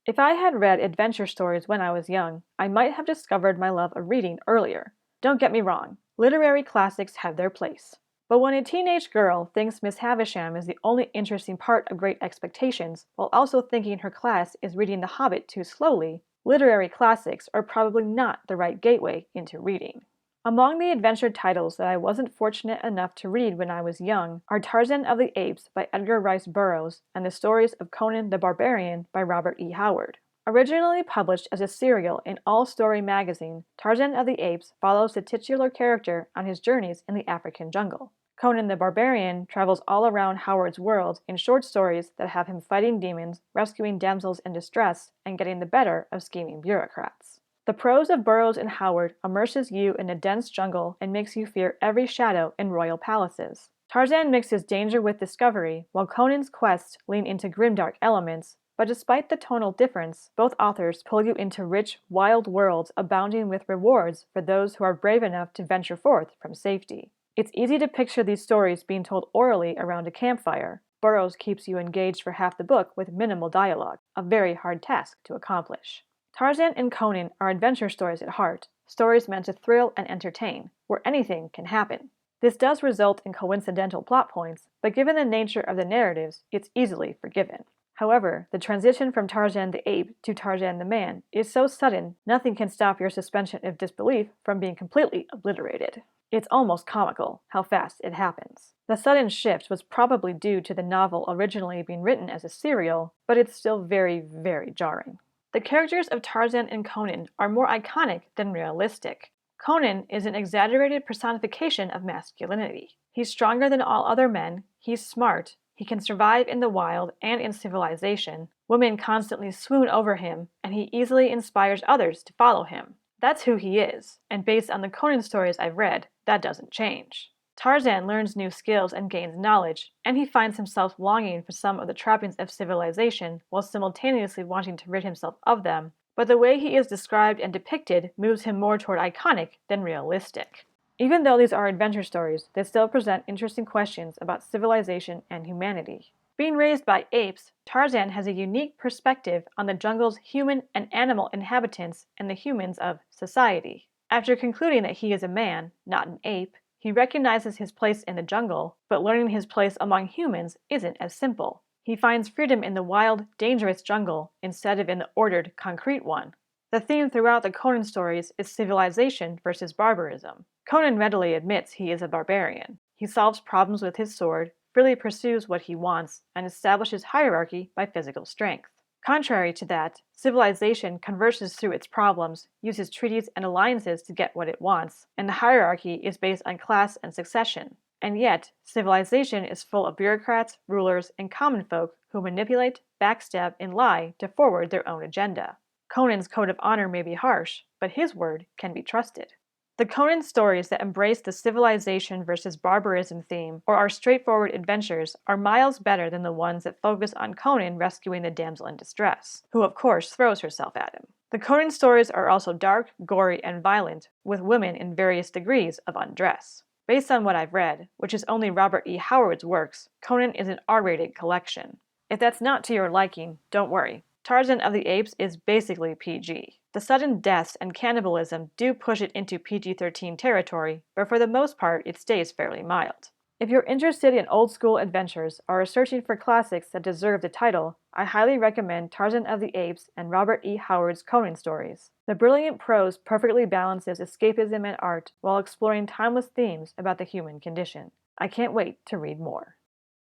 If I had read adventure stories when I was young, I might have discovered my love of reading earlier. Don't get me wrong, literary classics have their place. But when a teenage girl thinks Miss Havisham is the only interesting part of Great Expectations, while also thinking her class is reading The Hobbit too slowly, literary classics are probably not the right gateway into reading. Among the adventure titles that I wasn't fortunate enough to read when I was young are Tarzan of the Apes by Edgar Rice Burroughs and the stories of Conan the Barbarian by Robert E. Howard. Originally published as a serial in All Story magazine, Tarzan of the Apes follows the titular character on his journeys in the African jungle. Conan the Barbarian travels all around Howard's world in short stories that have him fighting demons, rescuing damsels in distress, and getting the better of scheming bureaucrats. The prose of Burroughs and Howard immerses you in a dense jungle and makes you fear every shadow in royal palaces. Tarzan mixes danger with discovery, while Conan's quests lean into grimdark elements, but despite the tonal difference, both authors pull you into rich, wild worlds abounding with rewards for those who are brave enough to venture forth from safety. It's easy to picture these stories being told orally around a campfire. Burroughs keeps you engaged for half the book with minimal dialogue, a very hard task to accomplish. Tarzan and Conan are adventure stories at heart, stories meant to thrill and entertain, where anything can happen. This does result in coincidental plot points, but given the nature of the narratives, it's easily forgiven. However, the transition from Tarzan the ape to Tarzan the man is so sudden, nothing can stop your suspension of disbelief from being completely obliterated. It's almost comical how fast it happens. The sudden shift was probably due to the novel originally being written as a serial, but it's still very, very jarring. The characters of Tarzan and Conan are more iconic than realistic. Conan is an exaggerated personification of masculinity. He's stronger than all other men, he's smart, he can survive in the wild and in civilization, women constantly swoon over him, and he easily inspires others to follow him. That's who he is, and based on the Conan stories I've read, that doesn't change. Tarzan learns new skills and gains knowledge, and he finds himself longing for some of the trappings of civilization while simultaneously wanting to rid himself of them, but the way he is described and depicted moves him more toward iconic than realistic. Even though these are adventure stories, they still present interesting questions about civilization and humanity. Being raised by apes, Tarzan has a unique perspective on the jungle's human and animal inhabitants and the humans of society. After concluding that he is a man, not an ape, he recognizes his place in the jungle, but learning his place among humans isn't as simple. He finds freedom in the wild, dangerous jungle instead of in the ordered, concrete one. The theme throughout the Conan stories is civilization versus barbarism. Conan readily admits he is a barbarian. He solves problems with his sword, freely pursues what he wants, and establishes hierarchy by physical strength. Contrary to that, civilization converses through its problems, uses treaties and alliances to get what it wants, and the hierarchy is based on class and succession. And yet, civilization is full of bureaucrats, rulers, and common folk who manipulate, backstab, and lie to forward their own agenda. Conan's code of honor may be harsh, but his word can be trusted. The Conan stories that embrace the civilization versus barbarism theme or are straightforward adventures are miles better than the ones that focus on Conan rescuing the damsel in distress, who of course throws herself at him. The Conan stories are also dark, gory, and violent, with women in various degrees of undress. Based on what I've read, which is only Robert E. Howard's works, Conan is an R-rated collection. If that's not to your liking, don't worry. Tarzan of the Apes is basically PG. The sudden deaths and cannibalism do push it into PG-13 territory, but for the most part it stays fairly mild. If you're interested in old-school adventures or are searching for classics that deserve the title, I highly recommend Tarzan of the Apes and Robert E. Howard's Conan stories. The brilliant prose perfectly balances escapism and art while exploring timeless themes about the human condition. I can't wait to read more.